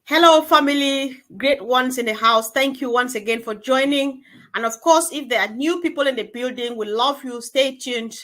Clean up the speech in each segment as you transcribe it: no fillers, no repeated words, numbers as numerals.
Hello, family, great ones in the house. Thank you once again for joining. And of course, if there are new people in the building, we love you. Stay tuned.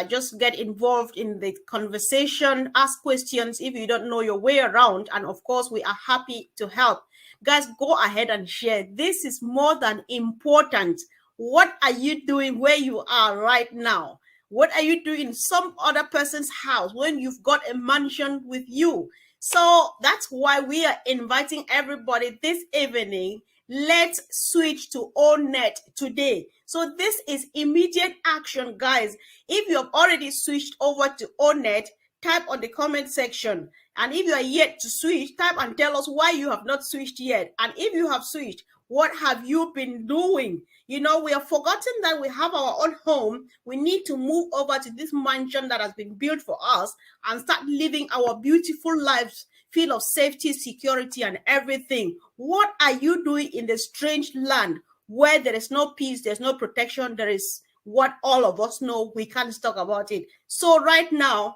Just get involved in the conversation, ask questions if you don't know your way around. And of course, we are happy to help. Guys, go ahead and share. This is more than important. What are you doing where you are right now? What are you doing in some other person's house when you've got a mansion with you? So that's why we are inviting everybody this evening. Let's switch to ONNET today. So this is immediate action, guys. If you have already switched over to ONNET, type on the comment section. And if you are yet to switch, type and tell us why you have not switched yet. And if you have switched, what have you been doing? You know, we have forgotten that we have our own home. We need to move over to this mansion that has been built for us and start living our beautiful lives, feel of safety, security, and everything. What are you doing in the strange land where there is no peace, there's no protection, there is what all of us know, we can't talk about it. So right now,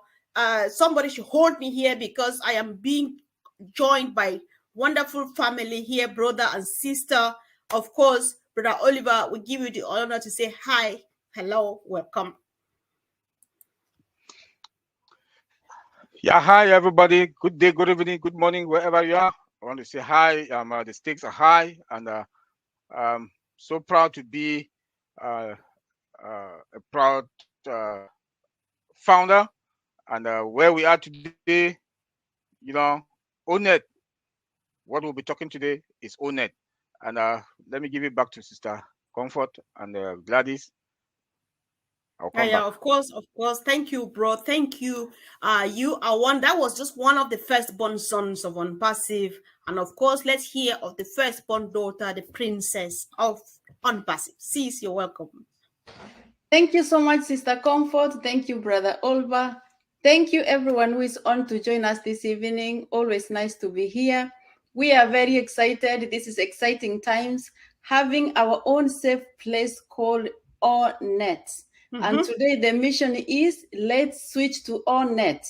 somebody should hold me here because I am being joined by wonderful family here, brother and sister. Of course, Brother Oliver, we give you the honor to say hi, hello, welcome. Yeah, hi everybody. Good day, good evening, good morning, wherever you are. I want to say hi. The stakes are high, and I'm so proud to be a proud founder. And where we are today, you know, ONNET. What we'll be talking today is ONNET. And let me give it back to Sister Comfort and Gladys. Yeah, of course. Thank you, bro. Thank you. You are one. That was just one of the firstborn sons of ONPASSIVE. And of course, let's hear of the firstborn daughter, the princess of ONPASSIVE. Sis, you're welcome. Thank you so much, Sister Comfort. Thank you, Brother Oliver. Thank you, everyone who is on to join us this evening. Always nice to be here. We are very excited. This is exciting times, having our own safe place called ONNET. And today the mission is let's switch to ONNET.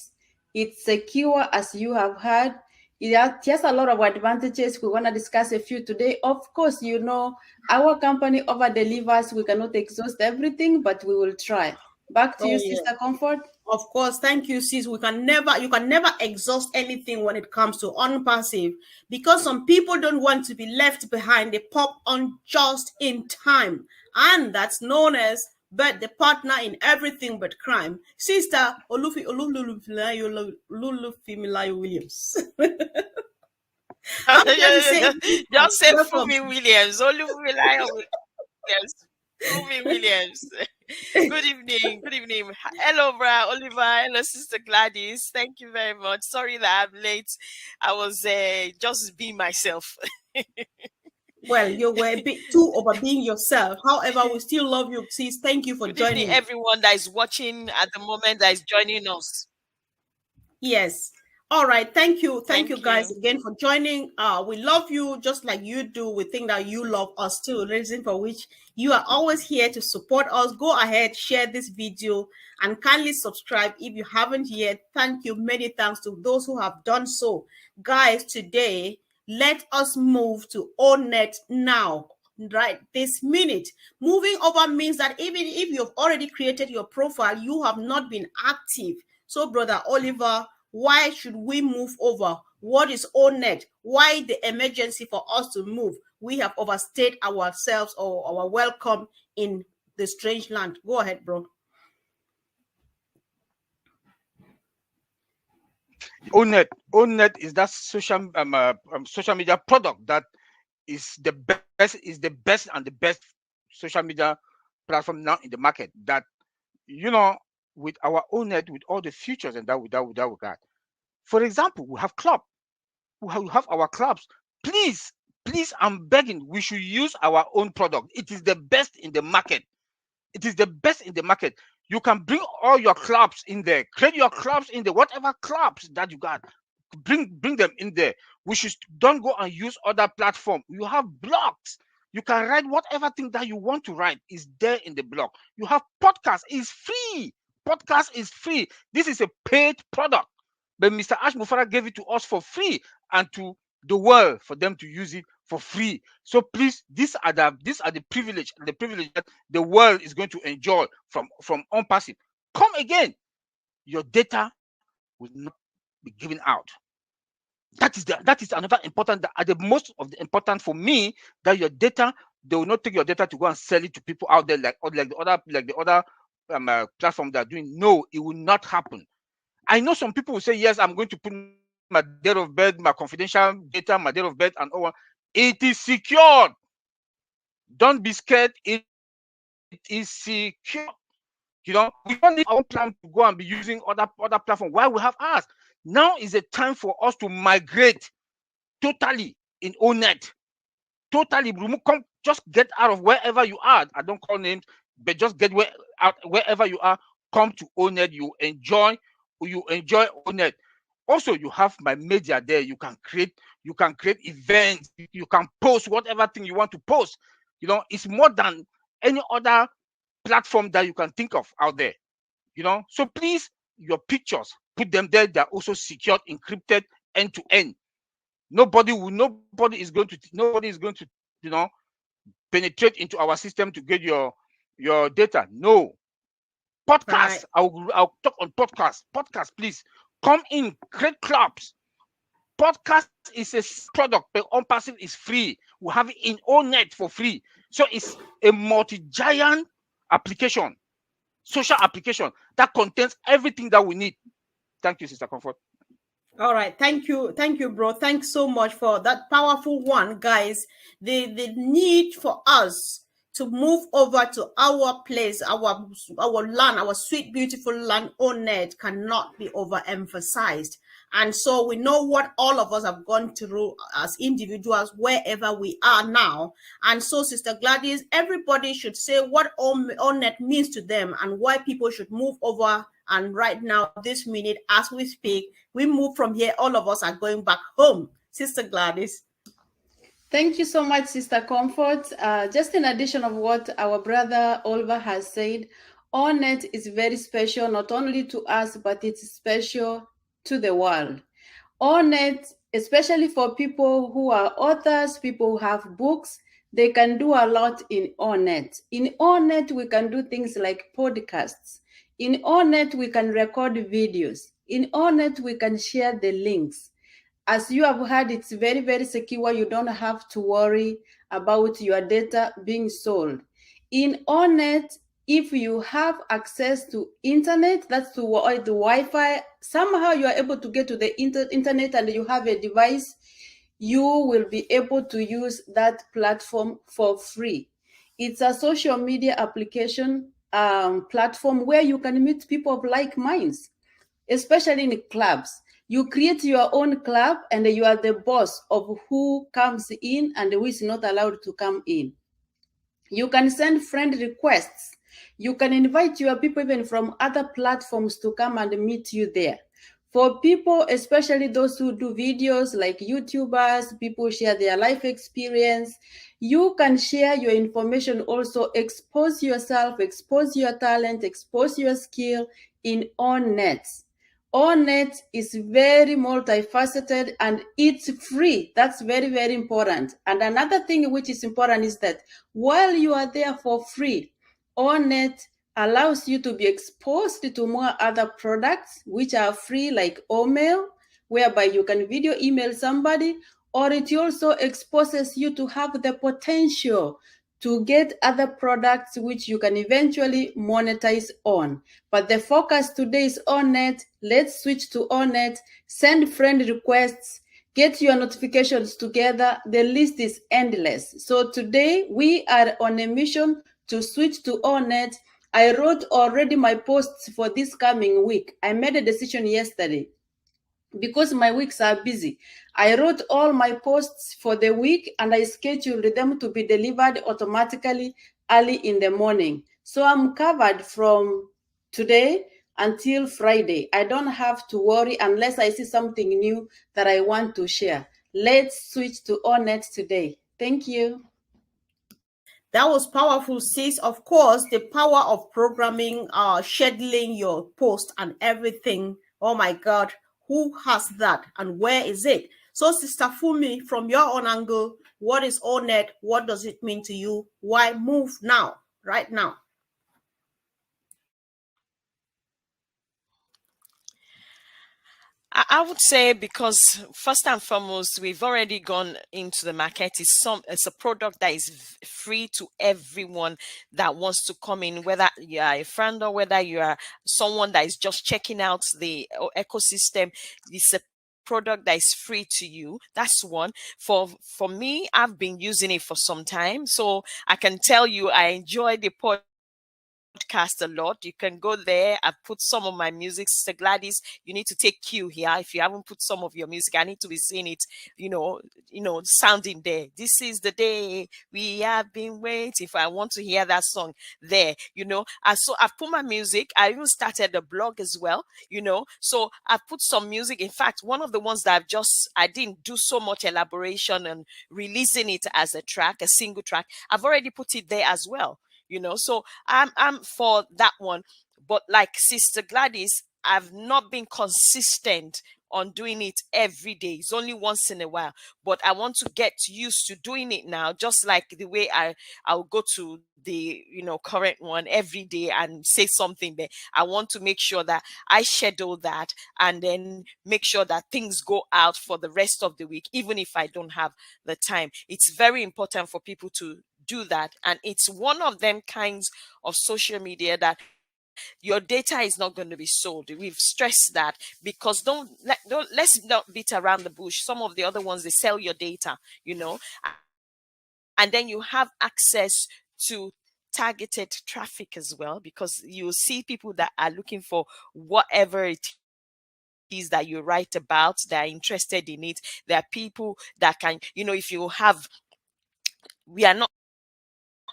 It's secure, as you have heard. It has a lot of advantages. We want to discuss a few today. Of course, you know, our company over delivers. We cannot exhaust everything, but we will try. Back to you, Sister Comfort. Of course, thank you, sis. You can never exhaust anything when it comes to ONPASSIVE, because some people don't want to be left behind. They pop on just in time, and that's known as the partner in everything but crime. Sister Olufi Williams. Just say Funmi Williams. Funmi Williams. Good evening. Hello, Brother Oliver. Hello, Sister Gladys. Thank you very much. Sorry that I'm late. I was just being myself. Well, you were a bit too over being yourself. However, we still love you, sis. Thank you for joining. Everyone that is watching at the moment, that is joining us. Yes. All right. Thank you. Thank you guys again for joining. We love you just like you do. We think that you love us too, reason for which you are always here to support us. Go ahead, share this video, and kindly subscribe if you haven't yet. Thank you. Many thanks to those who have done so. Guys, today, let us move to ONNET now, right this minute. Moving over means that even if you've already created your profile, you have not been active. So, Brother Oliver, why should we move over? What is ONNET? Why the emergency for us to move? We have overstayed ourselves or our welcome in the strange land. Go ahead, bro. ONNET is that social media product that is the best and the best social media platform now in the market. That, you know, with our ONNET, with all the features and that we got. For example, we have club. We have our clubs. Please, I'm begging, we should use our own product. It is the best in the market. You can bring all your clubs in there. Create your clubs in there. Whatever clubs that you got, bring them in there. Don't go and use other platform. You have blogs. You can write whatever thing that you want to write is there in the blog. You have podcast. It's free. Podcast is free. This is a paid product, but Mr. Ash Mufara gave it to us for free and to the world for them to use it for free. So please, these are the privilege that the world is going to enjoy from ONPASSIVE. Come again, your data will not be given out. That is another important, the most of the important for me, that your data, they will not take your data to go and sell it to people out there like the other platforms that are doing. No, it will not happen. I know some people will say, yes, I'm going to put my date of birth, my confidential data, my date of birth, and all. It is secured. Don't be scared. It is secure. You know, we don't need our plan to go and be using other platforms. Why we have ours? Now is a time for us to migrate totally in ONET. Totally remove, just get out of wherever you are. I don't call names, but just get out wherever you are. Come to ONET. You enjoy ONET. Also, you have my media there. You can create events. You can post whatever thing you want to post. You know, it's more than any other platform that you can think of out there. You know, so please, your pictures, put them there. They're also secured, encrypted, end to end. Nobody is going to, you know, penetrate into our system to get your data. No. Podcast. Right. I'll talk on podcast. Podcast, please come in, create clubs. Podcast is a product, but ONPASSIVE is free. We have it in ONET for free. So it's a multi-giant application, social application that contains everything that we need. Thank you, Sister Comfort. All right, thank you, bro. Thanks so much for that powerful one, guys. The need for us to move over to our place, our land, our sweet, beautiful land, ONET, cannot be overemphasized. And so we know what all of us have gone through as individuals, wherever we are now. And so, Sister Gladys, everybody should say what ONET means to them and why people should move over. And right now, this minute, as we speak, we move from here. All of us are going back home. Sister Gladys. Thank you so much, Sister Comfort. Just in addition of what our brother Oliver has said, ONET is very special, not only to us, but it's special to the world. ONET, especially for people who are authors, people who have books, they can do a lot in ONET. In ONET, we can do things like podcasts. In ONET, we can record videos. In ONET, we can share the links. As you have heard, it's very, very secure. You don't have to worry about your data being sold. In ONET, if you have access to internet, that's to the Wi-Fi, somehow you are able to get to the internet and you have a device, you will be able to use that platform for free. It's a social media application platform where you can meet people of like minds, especially in clubs. You create your own club and you are the boss of who comes in and who is not allowed to come in. You can send friend requests. You can invite your people even from other platforms to come and meet you there. For people, especially those who do videos like YouTubers, people share their life experience, you can share your information also, expose yourself, expose your talent, expose your skill in ONET. ONET is very multifaceted and it's free. That's very, very important. And another thing which is important is that while you are there for free, ONET allows you to be exposed to more other products which are free, like OMail, whereby you can video email somebody, or it also exposes you to have the potential to get other products which you can eventually monetize on. But the focus today is ONET. Let's switch to ONET, send friend requests, get your notifications together. The list is endless. So today we are on a mission to switch to ONET. I wrote already my posts for this coming week. I made a decision yesterday because my weeks are busy. I wrote all my posts for the week and I scheduled them to be delivered automatically early in the morning. So I'm covered from today until Friday. I don't have to worry unless I see something new that I want to share. Let's switch to ONET today. Thank you. That was powerful, sis. Of course, the power of programming, scheduling your post and everything. Oh my God, who has that and where is it? So, Sister Funmi, from your own angle, what is ONET? What does it mean to you? Why move now, right now? I would say because first and foremost, we've already gone into the market. It's a product that is free to everyone that wants to come in, whether you are a friend or whether you are someone that is just checking out the ecosystem. It's a product that is free to you. That's one. For me, I've been using it for some time, so I can tell you I enjoy the podcast a lot. You can go there. I've put some of my music. Sister Gladys, you need to take cue here. If you haven't put some of your music, I need to be seeing it, sounding there. This is the day we have been waiting. If I want to hear that song there, so I've put my music. I even started a blog as well, so I've put some music. In fact, one of the ones that I didn't do so much elaboration and releasing it as a single track. I've already put it there as well. So I'm for that one. But like Sister Gladys, I've not been consistent on doing it every day. It's only once in a while. But I want to get used to doing it now, just like the way I'll go to the current one every day and say something there. I want to make sure that I schedule that and then make sure that things go out for the rest of the week, even if I don't have the time. It's very important for people to do that, and it's one of them kinds of social media that your data is not going to be sold. We've stressed that, because let's not beat around the bush. Some of the other ones, they sell your data, and then you have access to targeted traffic as well, because you see people that are looking for whatever it is that you write about, that are interested in it. There are people that can, if you have, we are not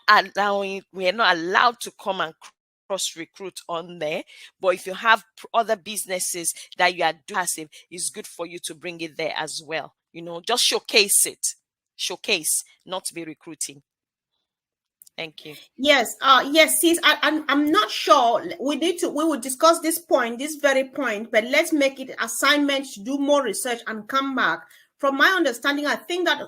allowed to come and cross recruit on there. But if you have other businesses that you are doing passive, it's good for you to bring it there as well. Just showcase, not be recruiting. Thank you. Yes, yes, sis. I'm not sure. We will discuss this very point, but let's make it assignment to do more research and come back. From my understanding, I think that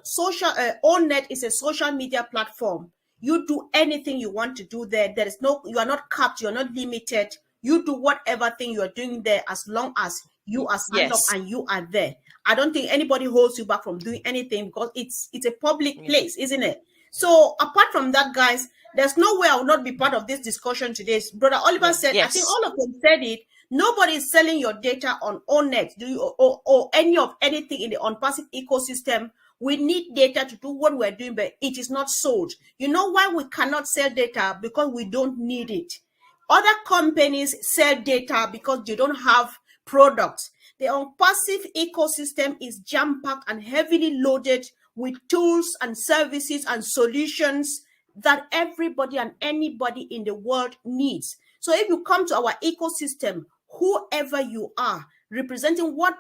ONET is a social media platform. You do anything you want to do there. You are not capped, you're not limited. You do whatever thing you are doing there, as long as you are signed up and you are there. I don't think anybody holds you back from doing anything, because it's a public place, isn't it? So apart from that, guys, there's no way I will not be part of this discussion today. Brother Oliver said, I think all of them said it. Nobody is selling your data on ONET, or any of anything in the ONPASSIVE ecosystem. We need data to do what we're doing, but it is not sold. You know why we cannot sell data? Because we don't need it. Other companies sell data because they don't have products. The ONPASSIVE ecosystem is jam-packed and heavily loaded with tools and services and solutions that everybody and anybody in the world needs. So if you come to our ecosystem, whoever you are, representing what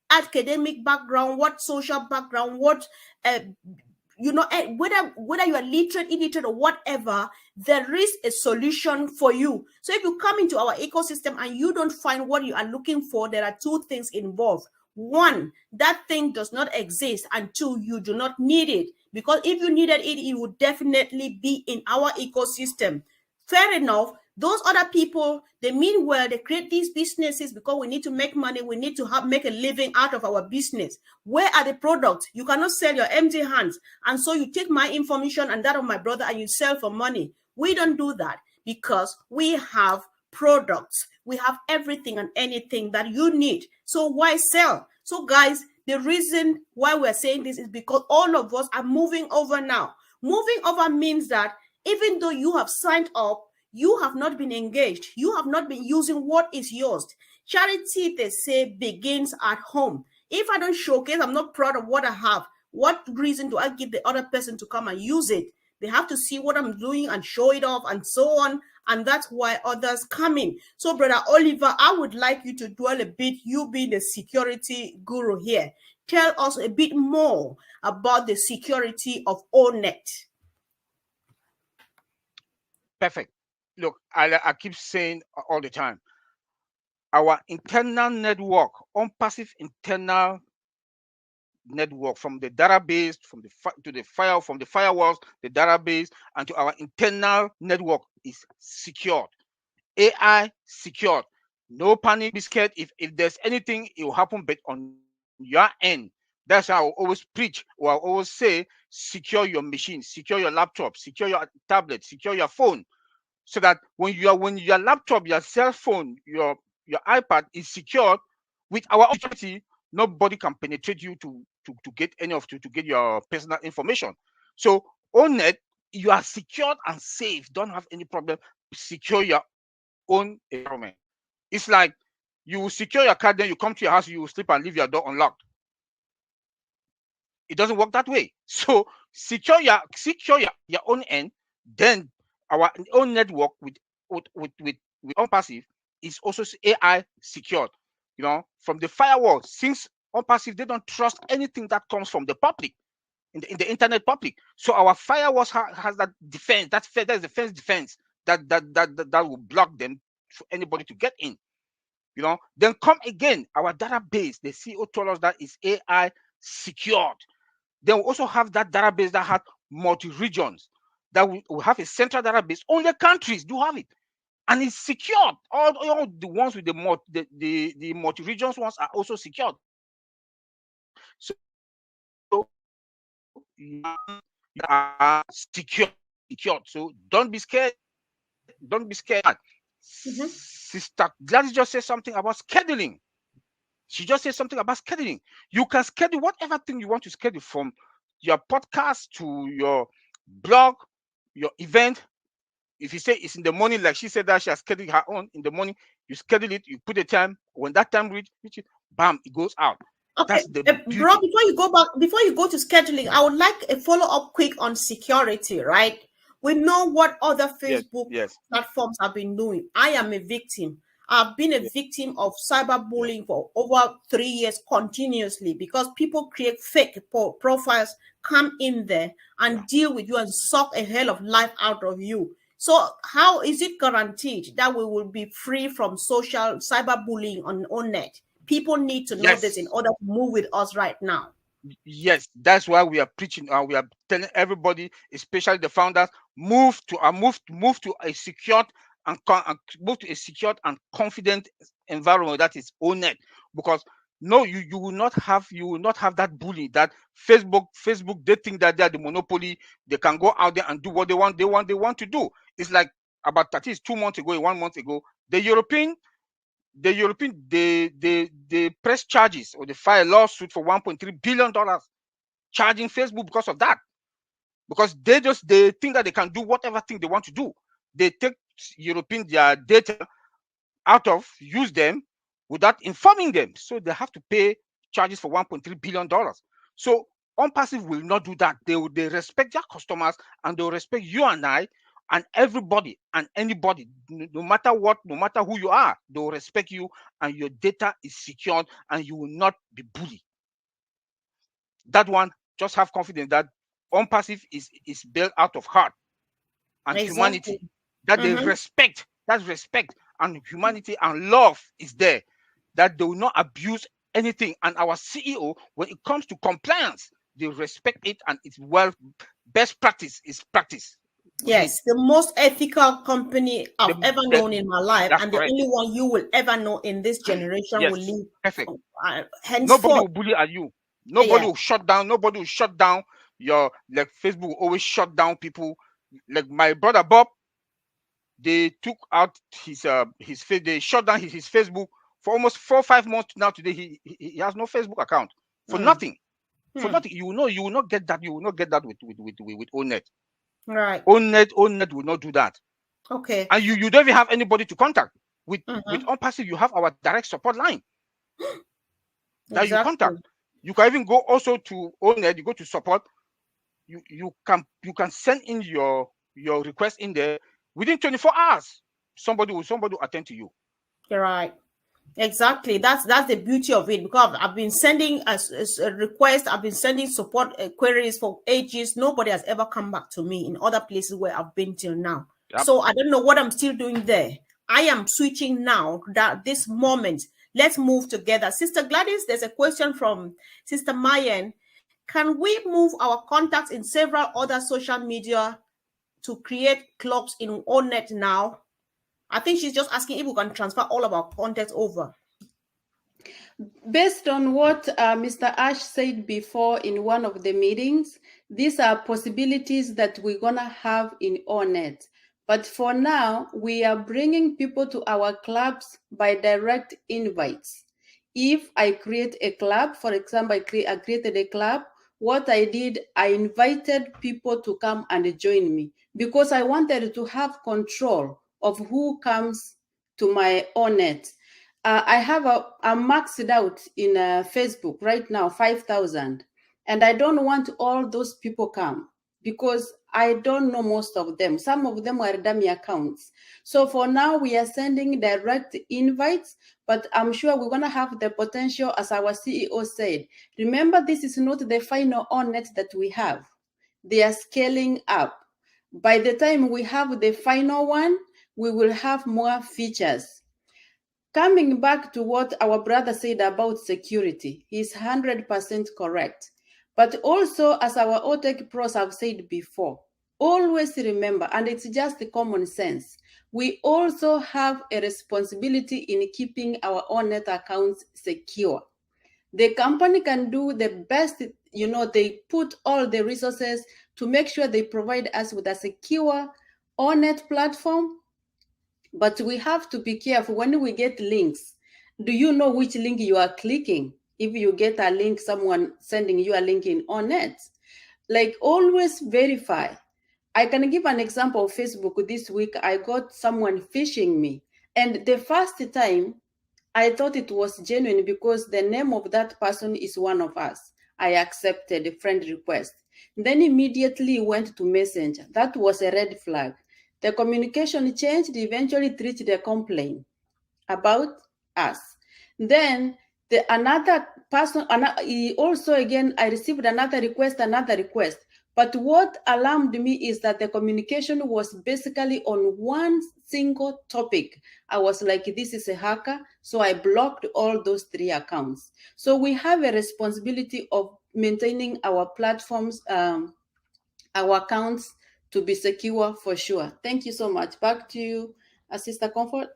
academic background, what social background, what whether you are literate, illiterate, or whatever, there is a solution for you. So if you come into our ecosystem and you don't find what you are looking for, there are two things involved. One, that thing does not exist, and two, you do not need it, because if you needed it, it would definitely be in our ecosystem. Fair enough. Those other people, they mean well, they create these businesses because we need to make money, we need to make a living out of our business. Where are the products? You cannot sell your empty hands, and so you take my information and that of my brother and you sell for money. We don't do that, because we have products. We have everything and anything that you need. So why sell? So guys, the reason why we're saying this is because all of us are moving over now. Moving over means that even though you have signed up, you have not been engaged. You have not been using what is yours. Charity, they say, begins at home. If I don't showcase, I'm not proud of what I have, what reason do I give the other person to come and use it? They have to see what I'm doing and show it off and so on. And that's why others come in. So, Brother Oliver, I would like you to dwell a bit, you being the security guru here. Tell us a bit more about the security of ONET. Perfect. Look, I keep saying all the time, our internal network, ONPASSIVE internal network, from the database, from the from the firewalls, the database, and to our internal network is secured. AI secured. No panic, be scared. If there's anything, it will happen, but on your end. That's how I always preach, or I always say, secure your machine, secure your laptop, secure your tablet, secure your phone, so that when your laptop, your cell phone, your iPad is secured with our security, nobody can penetrate you to get any of to get your personal information. So on net, you are secured and safe. Don't have any problem. Secure your own environment. It's like you will secure your car, then you come to your house, you will sleep and leave your door unlocked. It doesn't work that way. So secure your own end. Then our own network with ONPASSIVE is also AI secured. You know, from the firewall, since ONPASSIVE, they don't trust anything that comes from the public, in the internet public. So our firewalls has that defense. That's the first defense that will block them for anybody to get in. You know, then come again, our database, the CEO told us that is AI secured. Then we also have that database that had multi-regions, that we have a central database. Only countries do have it, and it's secured. All the ones with the multi-regions ones are also secured. So you are secured. So don't be scared. Don't be scared. Sister Gladys just said something about scheduling. She just said something about scheduling. You can schedule whatever thing you want to schedule, from your podcast to your blog, your event. If you say it's in the morning, like she said that she has scheduled her own in the morning, you schedule it, you put a time. When that time reaches, bam, it goes out. Okay, That's the beauty. bro, before you go to scheduling, I would like a follow-up quick on security, right? We know what other Facebook platforms have been doing. I am a victim. I've been a victim of cyberbullying for over 3 years continuously, because people create fake profiles, come in there and deal with you and suck a hell of life out of you. So how is it guaranteed that we will be free from social cyberbullying on net? People need to know this in order to move with us right now. Yes, that's why we are preaching. We are telling everybody, especially the founders, move to a secured and move to a secured and confident environment, that is ONET. Because no, you will not have that bully that Facebook. They think that they are the monopoly. They can go out there and do what they want to do. It's like about 1 month ago, the European they press charges, or they file a lawsuit for $1.3 billion, charging Facebook because of that. Because they think that they can do whatever thing they want to do. They take their data use them without informing them. So they have to pay charges for $1.3 billion. So ONPASSIVE will not do that. They respect their customers, and they will respect you and I and everybody and anybody, no matter who you are. They will respect you, and your data is secured, and you will not be bullied. That one, just have confidence that ONPASSIVE is built out of heart and humanity. That they respect. That's respect and humanity and love is there. That they will not abuse anything. And our CEO, when it comes to compliance, they respect it, and it's best practice is practice. Yes, the most ethical company I've ever known in my life, and the only one you will ever know in this generation will leave. Perfect. Henceforth, nobody will bully at you. Nobody will shut down. Nobody will shut down your, like Facebook will always shut down people. Like my brother Bob, they took out his face. They shut down his Facebook for almost 4 or 5 months now. Today he has no Facebook account for nothing. For nothing. You will not get that. You will not get that with ONET. Right. ONET will not do that. Okay. And you don't even have anybody to contact. With ONPASSIVE, you have our direct support line that you contact. You can even go also to ONET. You go to support. You can send in your request in there. Within 24 hours, somebody will attend to you. You're right. Exactly. That's the beauty of it, because I've been sending a request. I've been sending support queries for ages. Nobody has ever come back to me in other places where I've been till now. Yep. So I don't know what I'm still doing there. I am switching now, that this moment, let's move together. Sister Gladys, there's a question from Sister Mayen. Can we move our contacts in several other social media to create clubs in ONET now? I think she's just asking if we can transfer all of our contacts over. Based on what Mr. Ash said before in one of the meetings, these are possibilities that we're going to have in ONET. But for now, we are bringing people to our clubs by direct invites. If I create a club, for example, I created a club, what I did, I invited people to come and join me because I wanted to have control of who comes to my ONET. I have I'm maxed out in Facebook right now, 5,000. And I don't want all those people come because I don't know most of them. Some of them are dummy accounts. So for now, we are sending direct invites, but I'm sure we're going to have the potential, as our CEO said. Remember, this is not the final ONET that we have. They are scaling up. By the time we have the final one, we will have more features. Coming back to what our brother said about security, he's 100% correct. But also, as our OTech pros have said before, always remember, and it's just the common sense, we also have a responsibility in keeping our ONET accounts secure. The company can do the best, they put all the resources to make sure they provide us with a secure ONET platform. But we have to be careful when we get links. Do you know which link you are clicking? If you get a link, someone sending you a link in ONET, like always verify. I can give an example of Facebook. This week, I got someone phishing me. And the first time, I thought it was genuine because the name of that person is one of us. I accepted a friend request. Then immediately went to Messenger. That was a red flag. The communication changed, eventually it reached a complaint about us. Then another person, also again, I received another request. But what alarmed me is that the communication was basically on one single topic. I was like, this is a hacker. So I blocked all those 3 accounts. So we have a responsibility of maintaining our platforms, our accounts, to be secure for sure. Thank you so much. Back to you, Sister Comfort.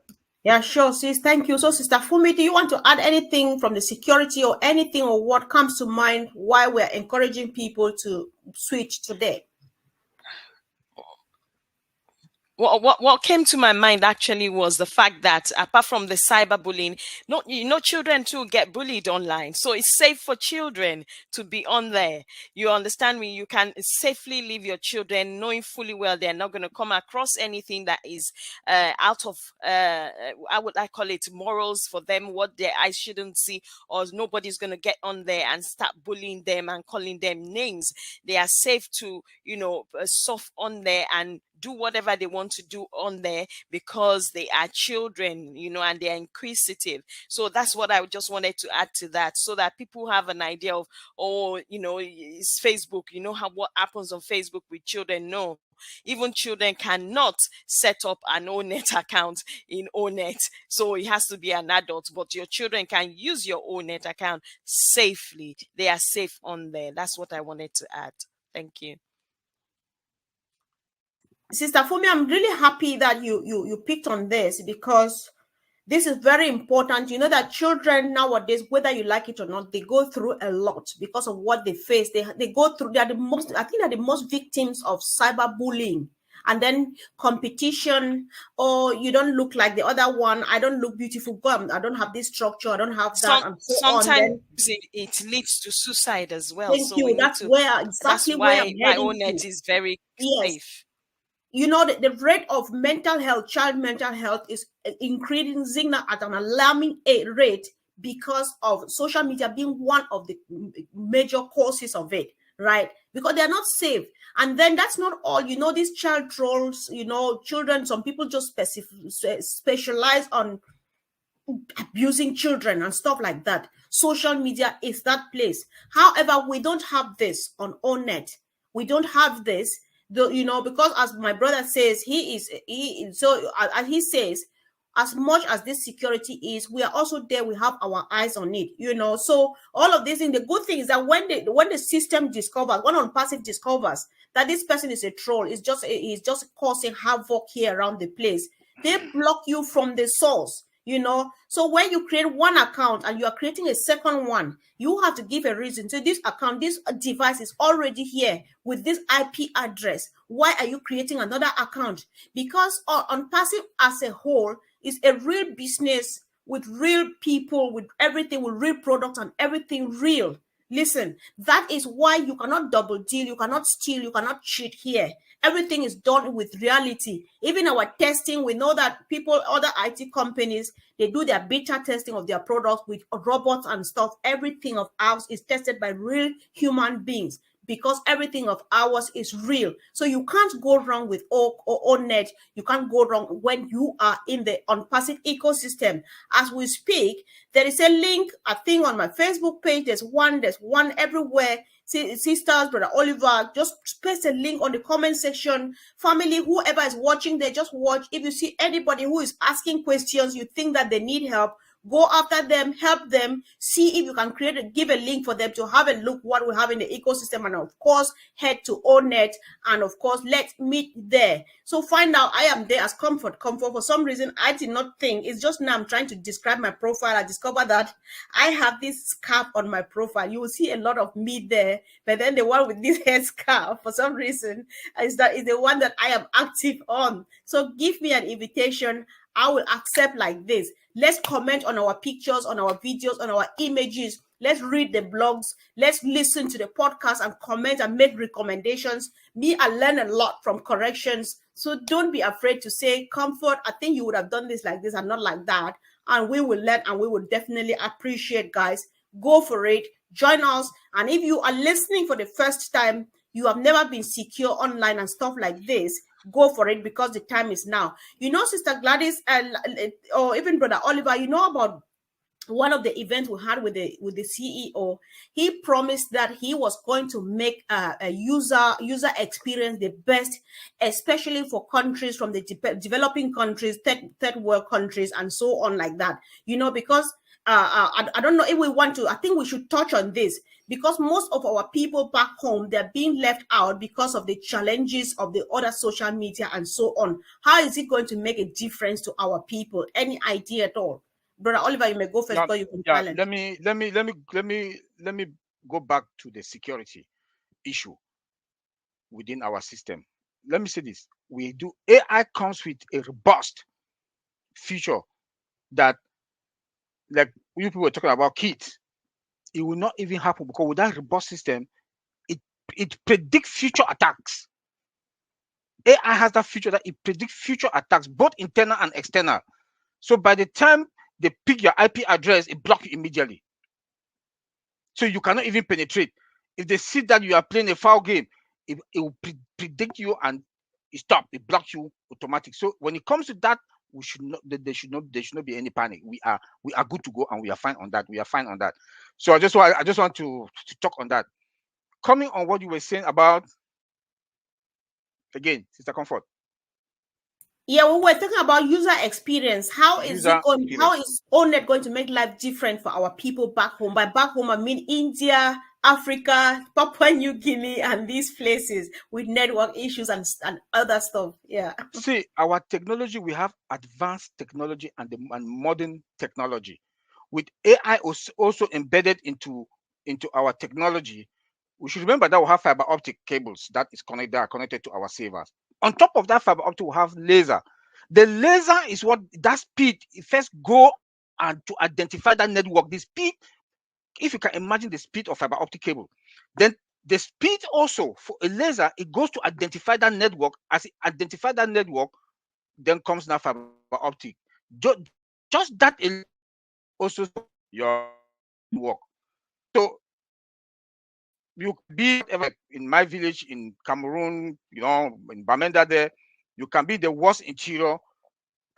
Yeah, sure, sis. Thank you. So, Sister Funmi, do you want to add anything from the security or anything or what comes to mind why we're encouraging people to switch today? What came to my mind actually was the fact that apart from the cyberbullying, children too get bullied online. So it's safe for children to be on there. You understand me? You can safely leave your children knowing fully well they're not going to come across anything that is out of, I call it morals for them, what their eyes shouldn't see, or nobody's going to get on there and start bullying them and calling them names. They are safe to, surf on there and do whatever they want to do on there because they are children, and they're inquisitive. So that's what I just wanted to add to that, so that people have an idea of, it's Facebook, what happens on Facebook with children. No, even children cannot set up an ONET account in ONET. So it has to be an adult, but your children can use your ONET account safely. They are safe on there. That's what I wanted to add. Thank you. Sister Funmi, I'm really happy that you picked on this because this is very important. You know that children nowadays, whether you like it or not, they go through a lot because of what they face. They go through, they're the most victims of cyberbullying. And then competition, or you don't look like the other one. I don't look beautiful. I don't have this structure. I don't have that. And so sometimes it leads to suicide as well. Thank you. That's why my ONET is very safe. The rate of child mental health is increasing at an alarming rate because of social media being one of the major causes of it, right? Because they're not safe. And then that's not all, these child trolls, children, some people just specialize on abusing children and stuff like that. Social media is that place. However, we don't have this on ONET. We don't have this. Because as my brother says, he says, as much as this security is, we are also there. We have our eyes on it, you know. So all of this thing, the good thing is that when the system discovers, when ONPASSIVE discovers that this person is a troll, is just causing havoc here around the place, they block you from the source, you know. So when you create one account and you are creating a second one, you have to give a reason. So this account, this device is already here with this IP address. Why are you creating another account? Because ONPASSIVE as a whole is a real business with real people, with everything, with real products and everything real. Listen, that is why you cannot double deal, you cannot steal, you cannot cheat here. Everything is done with reality. Even our testing, we know that people, other IT companies, they do their beta testing of their products with robots and stuff. Everything of ours is tested by real human beings, because everything of ours is real. So you can't go wrong with ONET. You can't go wrong when you are in the ONPASSIVE ecosystem. As we speak, there is a link, I think, on my Facebook page. There's one everywhere. Sisters, Brother Oliver, just paste a link on the comment section. Family, whoever is watching there, just watch. If you see anybody who is asking questions, you think that they need help, go after them, help them, see if you can give a link for them to have a look what we have in the ecosystem, and of course head to ONET, and of course let's meet there. So find out. I am there as Comfort. For some reason I did not think, it's just now I'm trying to describe my profile. I discovered that I have this scarf on my profile. You will see a lot of me there, but then the one with this head scarf, for some reason, is the one that I am active on. So give me an invitation, I will accept like this. Let's comment on our pictures, on our videos, on our images. Let's read the blogs. Let's listen to the podcast and comment and make recommendations. Me, I learn a lot from corrections. So don't be afraid to say, Comfort, I think you would have done this like this and not like that. And we will learn, and we will definitely appreciate, guys. Go for it. Join us. And if you are listening for the first time, you have never been secure online and stuff like this, go for it, because the time is now. You know, Sister Gladys, or even Brother Oliver, you know about one of the events we had with the CEO. He promised that he was going to make a user experience the best, especially for countries from the developing countries, third world countries, and so on like that. You know, because I don't know if we want to. I think we should touch on this, because most of our people back home, they're being left out because of the challenges of the other social media and so on. How is it going to make a difference to our people? Any idea at all? Brother Oliver, you may go first. Now, You can yeah, let me go back to the security issue within our system. Let me say this: AI comes with a robust feature that, like you people were talking about kids, it will not even happen, because with that robust system, it predicts future attacks. AI has that feature that it predicts future attacks, both internal and external. So by the time they pick your IP address, it blocks you immediately. So you cannot even penetrate. If they see that you are playing a foul game, it will predict you and it blocks you automatically. So when it comes to that, there should not be any panic. We are good to go, and we are fine on that. So I just want to talk on that. Coming on what you were saying about, again, Sister Comfort. Yeah, we were talking about user experience. How is ONET going to make life different for our people back home? By back home, I mean India, Africa, Papua New Guinea, and these places with network issues and other stuff. Yeah. See, our technology, we have advanced technology and modern technology. With AI also embedded into our technology, we should remember that we have fiber optic cables that are connected to our servers. On top of that fiber optic, we have laser. The laser is what that speed. It first go and to identify that network. The speed, if you can imagine the speed of fiber optic cable, then the speed also for a laser, it goes to identify that network. As it identifies that network, then comes now fiber optic. Just that also your network. So you be in my village in Cameroon, in Bamenda there, you can be the worst interior,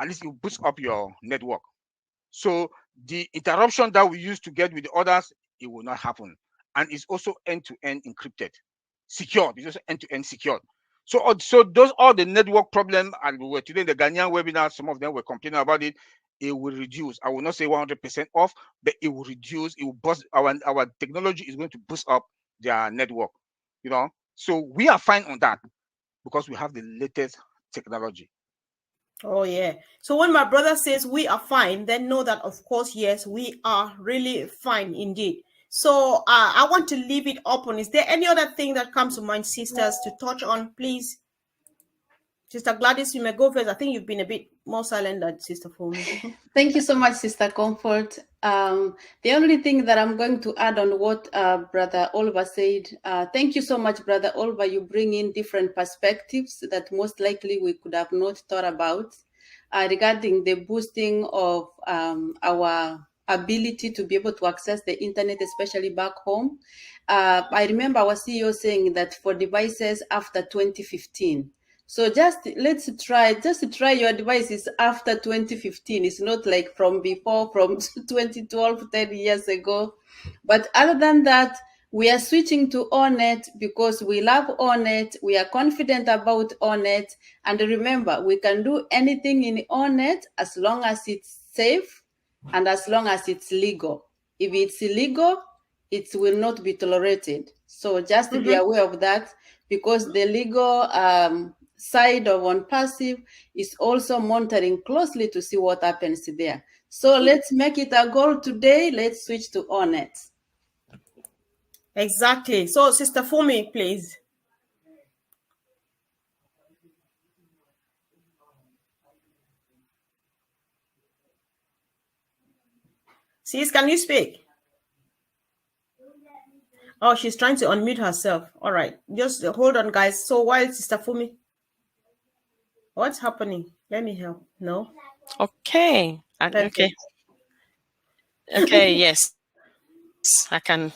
at least you boost up your network. So the interruption that we used to get with the others, it will not happen. And it's also end-to-end encrypted, secured. It's also end-to-end secured. So all the network problem, and we were today in the Ghanaian webinar, some of them were complaining about it. It will reduce. I will not say 100% off, but it will reduce. It will boost our technology is going to boost up their network. You know, so we are fine on that because we have the latest technology. Oh yeah. So when my brother says we are fine, then know that of course, yes, we are really fine indeed. So I want to leave it open. Is there any other thing that comes to mind, sisters, to touch on, please? Sister Gladys, you may go first. I think you've been a bit more silent than Sister Funmi. Thank you so much, Sister Comfort. The only thing that I'm going to add on what Brother Oliver said, thank you so much, Brother Oliver. You bring in different perspectives that most likely we could have not thought about regarding the boosting of our ability to be able to access the internet, especially back home. I remember our CEO saying that for devices after 2015. So just try your devices after 2015. It's not like from before, from 2012, 10 years ago. But other than that, we are switching to ONET because we love ONET. We are confident about ONET. And remember, we can do anything in ONET as long as it's safe and as long as it's legal. If it's illegal, it will not be tolerated. So just be aware of that, because the legal side of ONPASSIVE is also monitoring closely to see what happens there. So let's make it a goal today. Let's switch to ONET. Exactly. So Sister Funmi, please. Sis, can you speak? Oh, she's trying to unmute herself. All right. Just hold on, guys. So while Sister Funmi, what's happening? Let me help. No? Okay. Okay. Okay, yes. I can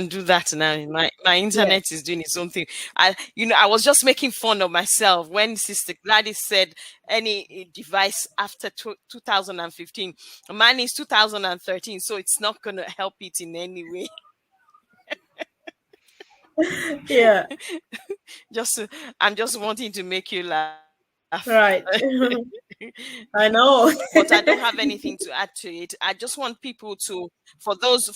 do that now. My internet is doing its own thing. I was just making fun of myself when Sister Gladys said any device after 2015. Mine is 2013, so it's not going to help it in any way. Yeah. I'm just wanting to make you laugh. Right. I know. But I don't have anything to add to it. I just want people to, for those who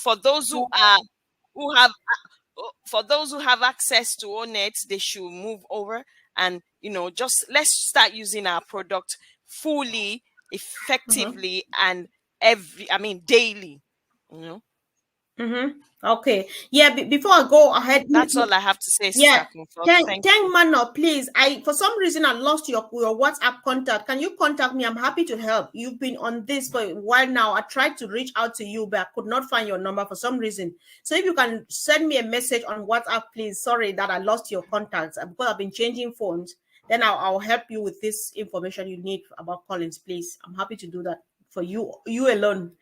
have access to ONET, they should move over and just let's start using our product fully, effectively, and daily. Okay. Yeah. Before I go ahead, that's all I have to say. Yeah. Thank Mano, please. For some reason I lost your WhatsApp contact. Can you contact me? I'm happy to help. You've been on this for a while now. I tried to reach out to you, but I could not find your number for some reason. So if you can send me a message on WhatsApp, please. Sorry that I lost your contacts because I've been changing phones. Then I'll help you with this information you need about Collins, please. I'm happy to do that for you alone.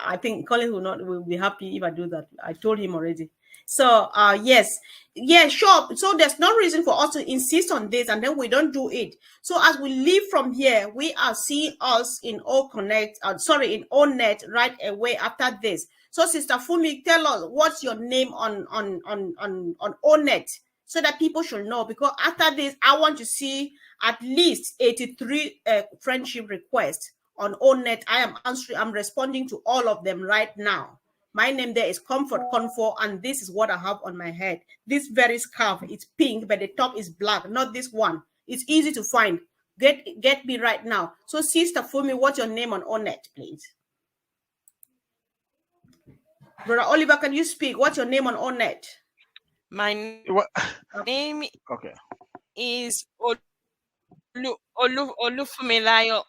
I think Collins will be happy if I do that. I told him already. So yes, yeah, sure. So there's no reason for us to insist on this, and then we don't do it. So as we leave from here, we are seeing us in in ONET right away after this. So Sister Funmi, tell us what's your name on ONET so that people should know. Because after this, I want to see at least 83 friendship requests on ONET. I'm responding to all of them right now. My name there is Comfort Comfort, and this is what I have on my head. This very scarf, it's pink, but the top is black, not this one. It's easy to find. Get me right now. So Sister Funmi, what's your name on ONET, please? Brother Oliver, can you speak? What's your name on ONET? My name is Olufumilayo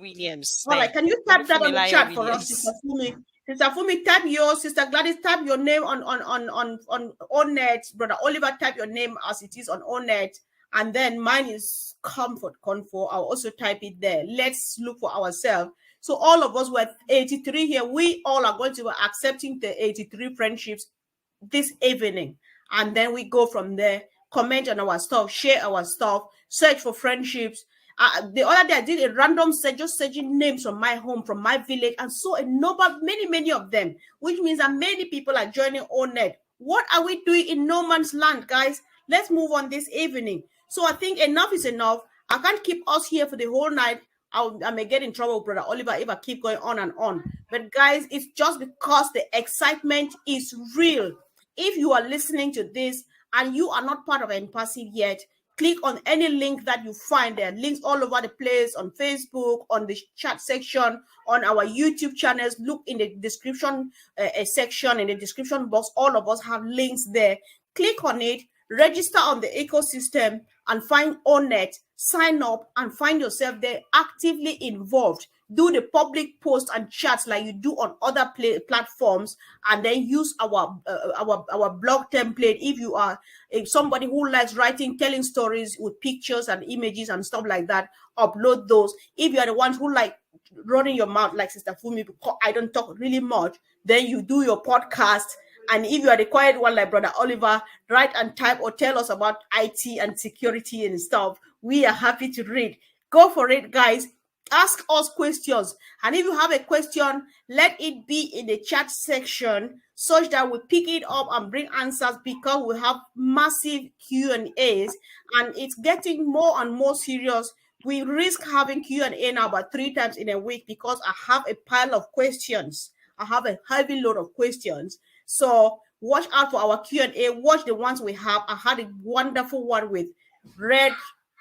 Williams. All right, can you type that on the chat for us, Sister Funmi? Sister Funmi, type yours. Sister Gladys, type your name on ONET. Brother Oliver, type your name as it is on ONET. And then mine is Comfort Comfort. I'll also type it there. Let's look for ourselves. So all of us were 83 here. We all are going to be accepting the 83 friendships this evening. And then we go from there, comment on our stuff, share our stuff, search for friendships. The other day I did a random search, just searching names from my home, from my village, and saw a number, many of them, which means that many people are joining ONET. What are we doing in no man's land, guys? Let's move on this evening. So I think enough is enough. I can't keep us here for the whole night. I may get in trouble, Brother Oliver, if I keep going on and on. But guys, it's just because the excitement is real. If you are listening to this and you are not part of ONPASSIVE yet, click on any link that you find. There are links all over the place, on Facebook, on the chat section, on our YouTube channels. Look in the description section, in the description box. All of us have links there. Click on it, register on the ecosystem, and find ONET. Sign up and find yourself there actively involved. Do the public posts and chats like you do on other platforms, and then use our blog template. If somebody who likes writing, telling stories with pictures and images and stuff like that, upload those. If you are the ones who like running your mouth like Sister Funmi, because I don't talk really much, then you do your podcast. And if you are the quiet one like Brother Oliver, write and type or tell us about IT and security and stuff. We are happy to read. Go for it, guys. Ask us questions. And if you have a question, let it be in the chat section such that we pick it up and bring answers, because we have massive Q&As and it's getting more and more serious. We risk having Q&A now about 3 times in a week because I have a pile of questions. I have a heavy load of questions. So watch out for our Q&A. Watch the ones we have. I had a wonderful one with Red,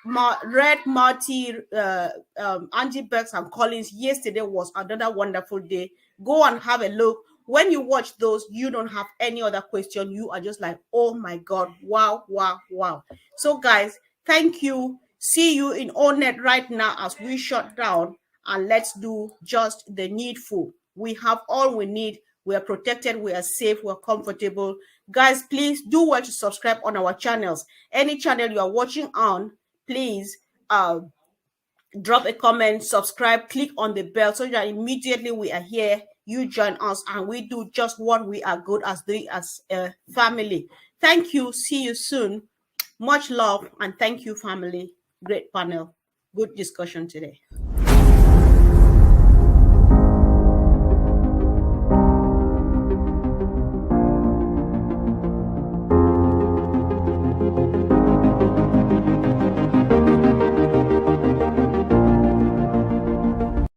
Marty, Angie Bex, and Collins. Yesterday was another wonderful day. Go and have a look. When you watch those, you don't have any other question. You are just like, oh my God, wow, wow, wow. So guys, thank you. See you in ONET right now as we shut down, and let's do just the needful. We have all we need. We are protected, we are safe, we are comfortable. Guys, please do well to subscribe on our channels. Any channel you are watching on, please drop a comment, subscribe, click on the bell so that immediately we are here, you join us, and we do just what we are good at doing as a family. Thank you. See you soon. Much love, and thank you, family. Great panel. Good discussion today.